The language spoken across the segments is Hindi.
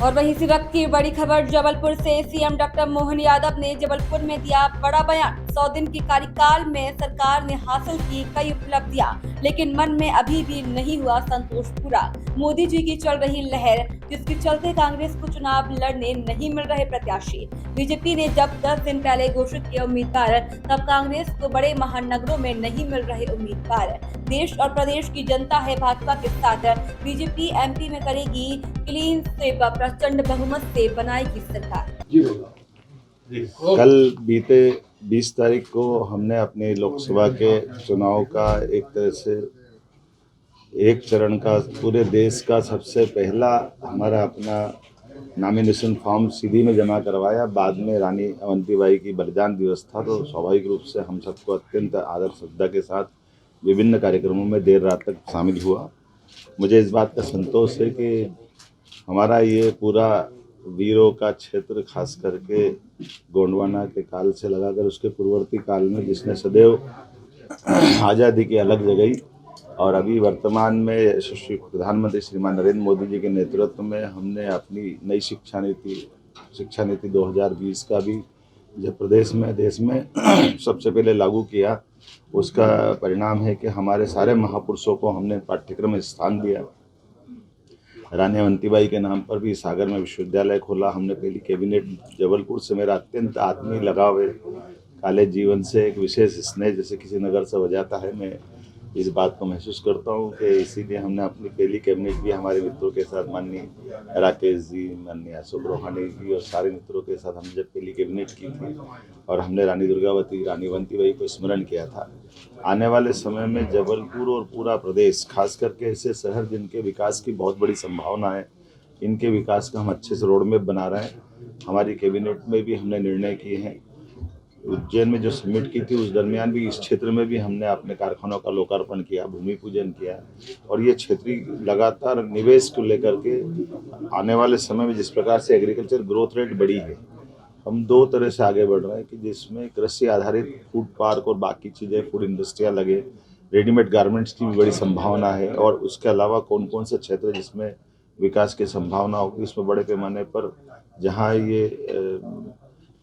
और वहीं इसी वक्त की बड़ी खबर जबलपुर से। सीएम डॉक्टर मोहन यादव ने जबलपुर में दिया बड़ा बयान। 100 दिन के कार्यकाल में सरकार ने हासिल की कई उपलब्धियां, लेकिन मन में अभी भी नहीं हुआ संतोष पूरा। मोदी जी की चल रही लहर, जिसके चलते कांग्रेस को चुनाव लड़ने नहीं मिल रहे प्रत्याशी। बीजेपी ने जब 10 दिन पहले घोषित किया उम्मीदवार, तब कांग्रेस को बड़े महानगरों में नहीं मिल रहे उम्मीदवार। देश और प्रदेश की जनता है भाजपा के साथ। बीजेपी एमपी में करेगी क्लीन स्वीप, प्रचंड बहुमत से बनाएगी सरकार। कल बीते 20 तारीख को हमने अपने लोकसभा के चुनाव का एक तरह से एक चरण का पूरे देश का सबसे पहला हमारा अपना नॉमिनेशन फॉर्म सीधी में जमा करवाया। बाद में रानी अवंतीबाई की बलिदान दिवस था, तो स्वाभाविक रूप से हम सबको अत्यंत आदर श्रद्धा के साथ विभिन्न कार्यक्रमों में देर रात तक शामिल हुआ। मुझे इस बात का संतोष है कि हमारा ये पूरा वीरों का क्षेत्र, खास करके गोंडवाना के काल से लगाकर उसके पूर्ववर्ती काल में, जिसने सदैव आज़ादी की अलग जगाई, और अभी वर्तमान में यशस्वी प्रधानमंत्री श्रीमान नरेंद्र मोदी जी के नेतृत्व में हमने अपनी नई शिक्षा नीति 2020 का भी जब प्रदेश में देश में सबसे पहले लागू किया, उसका परिणाम है कि हमारे सारे महापुरुषों को हमने पाठ्यक्रम में स्थान दिया। रानी अवंतीबाई के नाम पर भी सागर में विश्वविद्यालय खोला हमने। पहली कैबिनेट जबलपुर से मेरा अत्यंत आत्मीय लगाव है। कॉलेज जीवन से एक विशेष स्नेह जैसे किसी नगर से हो जाता है। मैं इस बात को महसूस करता हूँ कि इसीलिए हमने अपनी पहली कैबिनेट भी हमारे मित्रों के साथ, माननीय राकेश जी, माननीय अशोक रोहानी जी और सारे मित्रों के साथ हमने जब पहली कैबिनेट की थी, और हमने रानी दुर्गावती, रानी अवंतीबाई को स्मरण किया था। आने वाले समय में जबलपुर और पूरा प्रदेश, खास करके ऐसे शहर जिनके विकास की बहुत बड़ी संभावना है, इनके विकास का हम अच्छे से रोड मैप बना रहे हैं। हमारी कैबिनेट में भी हमने निर्णय किए हैं। उज्जैन में जो समिट की थी उस दरमियान भी इस क्षेत्र में भी हमने अपने कारखानों का लोकार्पण किया, भूमि पूजन किया, और ये क्षेत्रीय लगातार निवेश को लेकर के आने वाले समय में जिस प्रकार से एग्रीकल्चर ग्रोथ रेट बढ़ी है, हम दो तरह से आगे बढ़ रहे हैं कि जिसमें कृषि आधारित फूड पार्क और बाकी चीज़ें, फूड इंडस्ट्रियाँ लगे, रेडीमेड गारमेंट्स की भी बड़ी संभावना है, और उसके अलावा कौन कौन से क्षेत्र जिसमें विकास की संभावना होगी, इसमें बड़े पैमाने पर जहाँ ये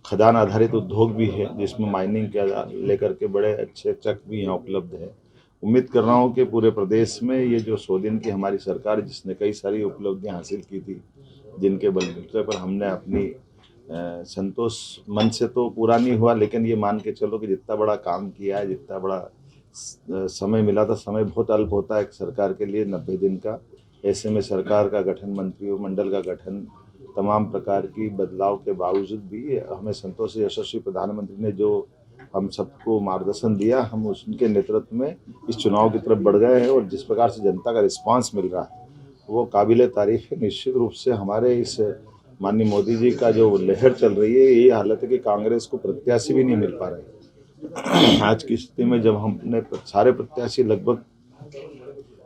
खदान आधारित उद्योग भी है, जिसमें माइनिंग के लेकर के बड़े अच्छे ट्रक भी यहाँ उपलब्ध है। उम्मीद कर रहा हूँ कि पूरे प्रदेश में ये जो 100 दिन की हमारी सरकार, जिसने कई सारी उपलब्धियाँ हासिल की थी, जिनके बलबूते पर हमने अपनी संतोष मन से तो पूरा नहीं हुआ, लेकिन ये मान के चलो कि जितना बड़ा काम किया है, जितना बड़ा समय मिला था, समय बहुत अल्प होता है एक सरकार के लिए, 90 दिन का। ऐसे में सरकार का गठन, मंत्रिमंडल का गठन, तमाम प्रकार की बदलाव के बावजूद भी हमें संतोष है। यशस्वी प्रधानमंत्री ने जो हम सबको मार्गदर्शन दिया, हम उनके नेतृत्व में इस चुनाव की तरफ बढ़ गए हैं, और जिस प्रकार से जनता का रिस्पांस मिल रहा है वो काबिले तारीफ है। निश्चित रूप से हमारे इस माननीय मोदी जी का जो लहर चल रही है, ये हालत है कि कांग्रेस को प्रत्याशी भी नहीं मिल पा रहे। आज की स्थिति में जब हमने सारे प्रत्याशी लगभग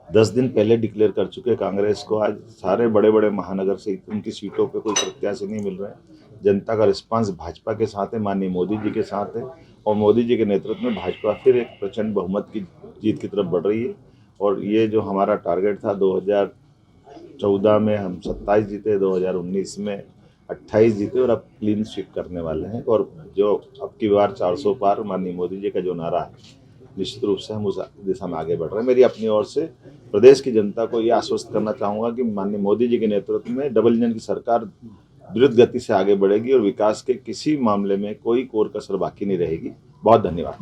10 दिन पहले डिक्लेयर कर चुके कांग्रेस को, आज सारे बड़े बड़े महानगर से उनकी सीटों पे कोई प्रत्याशी नहीं मिल रहा है। जनता का रिस्पांस भाजपा के साथ है, माननीय मोदी जी के साथ है, और मोदी जी के नेतृत्व में भाजपा फिर एक प्रचंड बहुमत की जीत की तरफ बढ़ रही है। और ये जो हमारा टारगेट था, 2014 में हम 27 जीते, 2019 में 28 जीते, और अब क्लीन स्वीप करने वाले हैं। और जो अब की बार 400 पार, माननीय मोदी जी का जो नारा है, निश्चित रूप से हम उस दिशा में आगे बढ़ रहे हैं। मेरी अपनी ओर से प्रदेश की जनता को ये आश्वस्त करना चाहूँगा कि माननीय मोदी जी के नेतृत्व में डबल इंजन की सरकार द्रुत गति से आगे बढ़ेगी, और विकास के किसी मामले में कोई कोर कसर बाकी नहीं रहेगी। बहुत धन्यवाद।